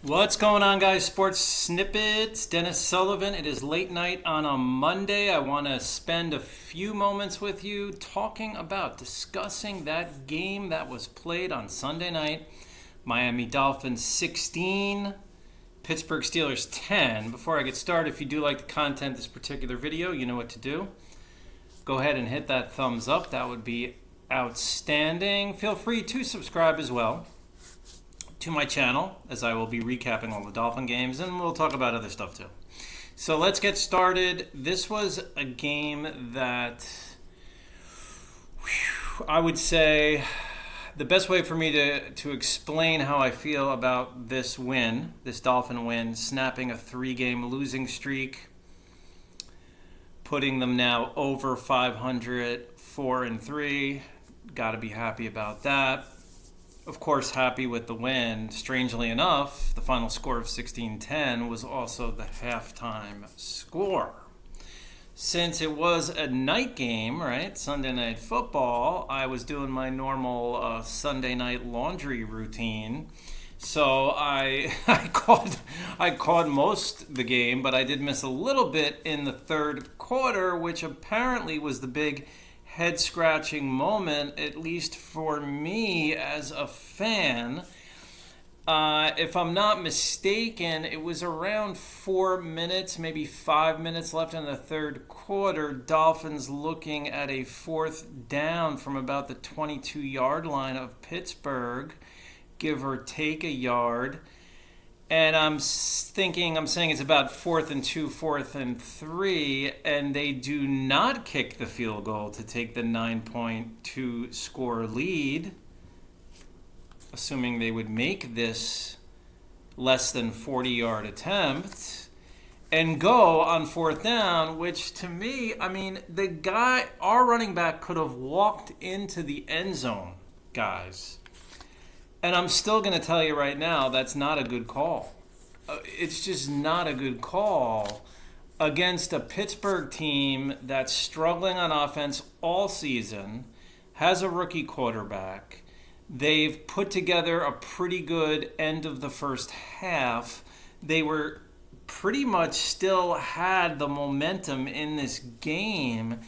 What's going on, guys? Sports Snippets. Dennis Sullivan. It is late night on a Monday. I want to spend a few moments with you discussing that game that was played on Sunday night. Miami Dolphins 16, Pittsburgh Steelers 10. Before I get started, if you do like the content of this particular video, you know what to do. Go ahead and hit that thumbs up. That would be outstanding. Feel free to subscribe as well to my channel, as I will be recapping all the Dolphin games, and we'll talk about other stuff too. So let's get started. This was a game that I would say the best way for me to explain how I feel about this win, this Dolphin win, snapping a 3-game losing streak, putting them now over 500, 4-3. Got to be happy about that. Of course, happy with the win. Strangely enough, the final score of 16-10 was also the halftime score. Since it was a night game, right, Sunday Night Football, I was doing my normal Sunday night laundry routine. So I caught most of the game, but I did miss a little bit in the third quarter, which apparently was the big head-scratching moment, at least for me as a fan. If I'm not mistaken, it was around 4 minutes, maybe 5 minutes left in the third quarter. Dolphins looking at a fourth down from about the 22-yard line of Pittsburgh, give or take a yard. And I'm saying it's about 4th and 2, 4th and 3, and they do not kick the field goal to take the 9.2 score lead, assuming they would make this less than 40-yard attempt, and go on 4th down, which to me, our running back could have walked into the end zone, guys. And I'm still going to tell you right now, that's not a good call. It's just not a good call against a Pittsburgh team that's struggling on offense all season, has a rookie quarterback. They've put together a pretty good end of the first half. They were pretty much still had the momentum in this game.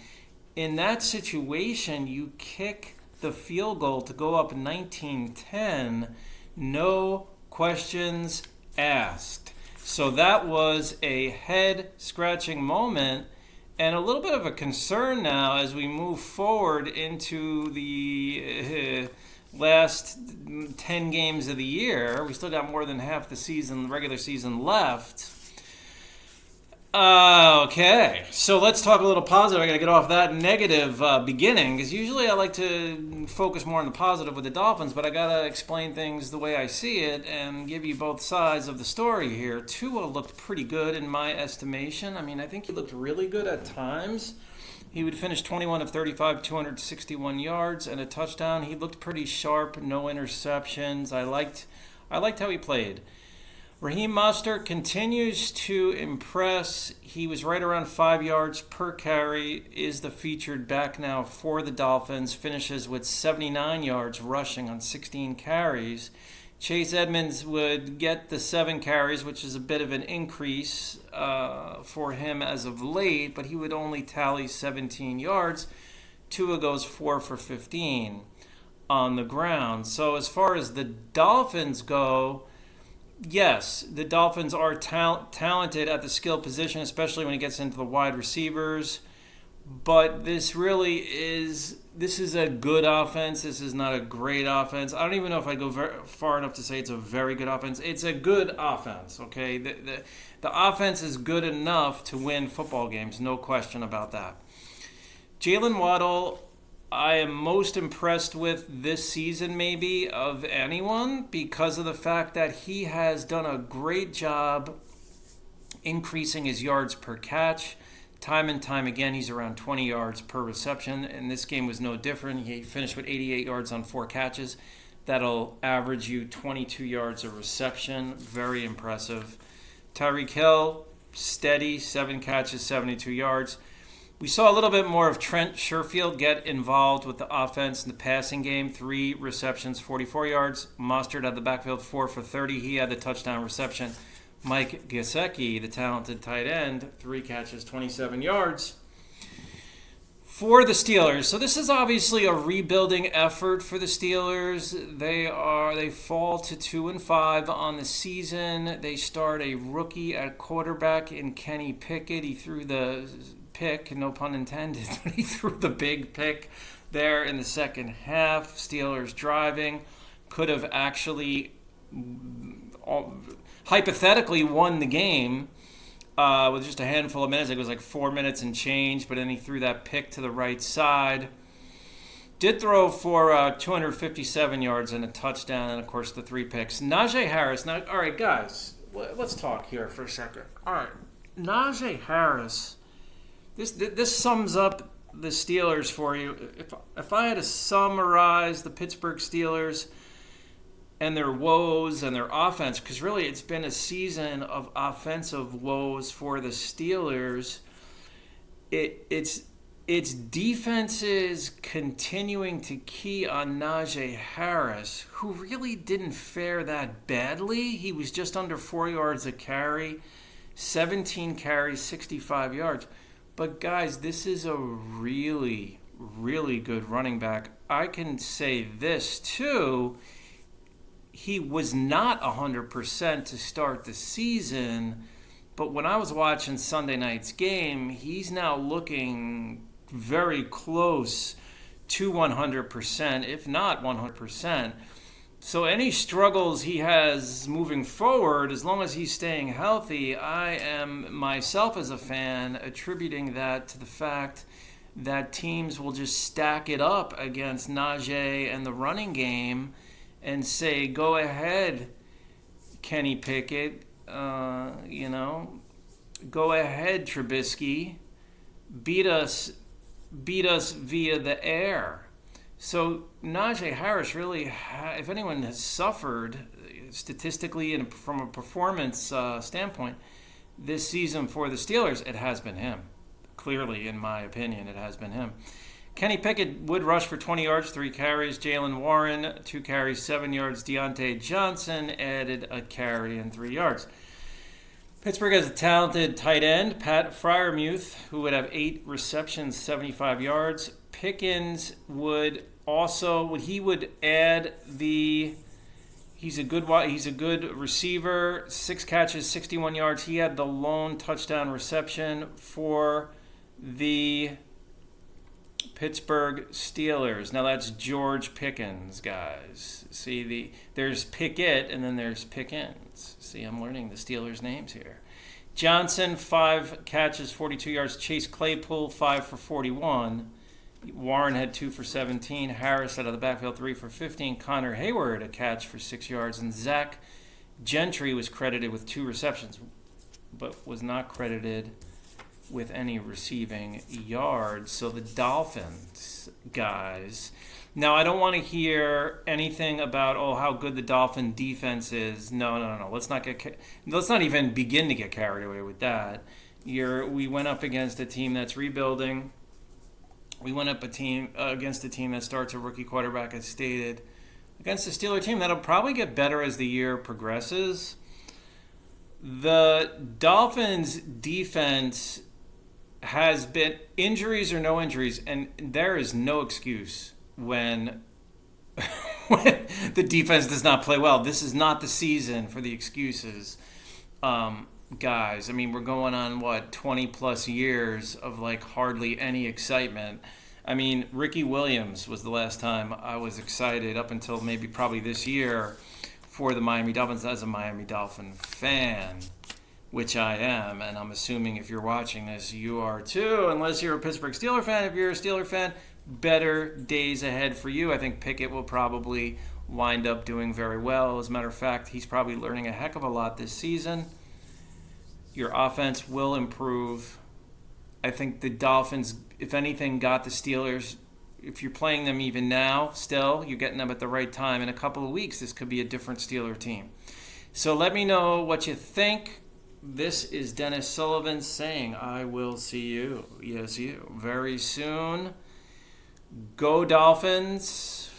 In that situation, you kick the field goal to go up 19-10, no questions asked. So that was a head-scratching moment and a little bit of a concern now as we move forward into the last 10 games of the year. We still got more than half the season, regular season left. Okay, so let's talk a little positive. I got to get off that negative beginning, because usually I like to focus more on the positive with the Dolphins, but I got to explain things the way I see it and give you both sides of the story here. Tua looked pretty good in my estimation. I think he looked really good at times. He would finish 21 of 35, 261 yards and a touchdown. He looked pretty sharp, no interceptions. I liked how he played. Raheem Mostert continues to impress. He was right around 5 yards per carry, is the featured back now for the Dolphins, finishes with 79 yards rushing on 16 carries. Chase Edmonds would get the 7 carries, which is a bit of an increase for him as of late, but he would only tally 17 yards. Tua goes 4 for 15 on the ground. So as far as the Dolphins go, yes, the Dolphins are talented at the skill position, especially when it gets into the wide receivers. But this is a good offense. This is not a great offense. I don't even know if I'd go far enough to say it's a very good offense. It's a good offense, okay? The offense is good enough to win football games, no question about that. Jaylen Waddle, I am most impressed with this season maybe of anyone because of the fact that he has done a great job increasing his yards per catch. Time and time again, he's around 20 yards per reception, and this game was no different. He finished with 88 yards on 4 catches. That'll average you 22 yards a reception. Very impressive. Tyreek Hill, steady, 7 catches, 72 yards. We saw a little bit more of Trent Sherfield get involved with the offense in the passing game. 3 receptions, 44 yards. Mostert had the backfield, 4 for 30. He had the touchdown reception. Mike Gesicki, the talented tight end, 3 catches, 27 yards for the Steelers. So this is obviously a rebuilding effort for the Steelers. They fall to 2-5 on the season. They start a rookie at quarterback in Kenny Pickett. He threw the pick, no pun intended, but he threw the big pick there in the second half. Steelers driving, could have actually hypothetically won the game with just a handful of minutes. It was like 4 minutes and change, but then he threw that pick to the right side. Did throw for 257 yards and a touchdown, and of course the 3 picks. Najee Harris. Now, all right, guys, let's talk here for a second. All right, Najee Harris. This sums up the Steelers for you. If I had to summarize the Pittsburgh Steelers and their woes and their offense, because really it's been a season of offensive woes for the Steelers, it's defenses continuing to key on Najee Harris, who really didn't fare that badly. He was just under 4 yards a carry, 17 carries, 65 yards. But guys, this is a really, really good running back. I can say this too. He was not 100% to start the season, but when I was watching Sunday night's game, he's now looking very close to 100%, if not 100%. So any struggles he has moving forward, as long as he's staying healthy, I am myself as a fan attributing that to the fact that teams will just stack it up against Najee and the running game and say, go ahead, Kenny Pickett, go ahead, Trubisky, beat us via the air. So Najee Harris really, if anyone has suffered statistically and from a performance standpoint this season for the Steelers, it has been him. Clearly, in my opinion, it has been him. Kenny Pickett would rush for 20 yards, 3 carries. Jaylen Warren, 2 carries, 7 yards. Deontay Johnson added a carry and 3 yards. Pittsburgh has a talented tight end, Pat Freiermuth, who would have 8 receptions, 75 yards. Pickens would add the. He's a good receiver. 6 catches, 61 yards. He had the lone touchdown reception for the Pittsburgh Steelers. Now that's George Pickens, guys. See, there's Pickett and then there's Pickens. See, I'm learning the Steelers' names here. Johnson, 5 catches, 42 yards. Chase Claypool, 5 for 41. Warren had 2 for 17. Harris out of the backfield, 3 for 15. Connor Hayward, a catch for 6 yards. And Zach Gentry was credited with 2 receptions, but was not credited with any receiving yards. So the Dolphins, guys. Now, I don't want to hear anything about, how good the Dolphin defense is. No. Let's not even begin to get carried away with that. We went up against a team that's rebuilding. We went up against a team that starts a rookie quarterback, as stated, against a Steeler team that'll probably get better as the year progresses. The Dolphins' defense has been injuries or no injuries, and there is no excuse when the defense does not play well. This is not the season for the excuses. Guys, I mean, we're going on 20 plus years of hardly any excitement. I mean, Ricky Williams was the last time I was excited up until probably this year for the Miami Dolphins as a Miami Dolphin fan, which I am, and I'm assuming if you're watching this, you are too, unless you're a Pittsburgh Steelers fan. If you're a Steelers fan, better days ahead for you. I think Pickett will probably wind up doing very well. As a matter of fact, he's probably learning a heck of a lot this season. Your offense will improve. I think the Dolphins, if anything, got the Steelers. If you're playing them even now, still, you're getting them at the right time. In a couple of weeks, this could be a different Steeler team. So let me know what you think This is Dennis Sullivan saying, I will see you, yes, you, very soon. Go Dolphins.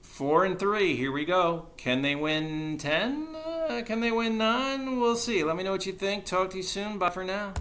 4-3. Here we go. Can they win 10? Can they win 9? We'll see. Let me know what you think. Talk to you soon. Bye for now.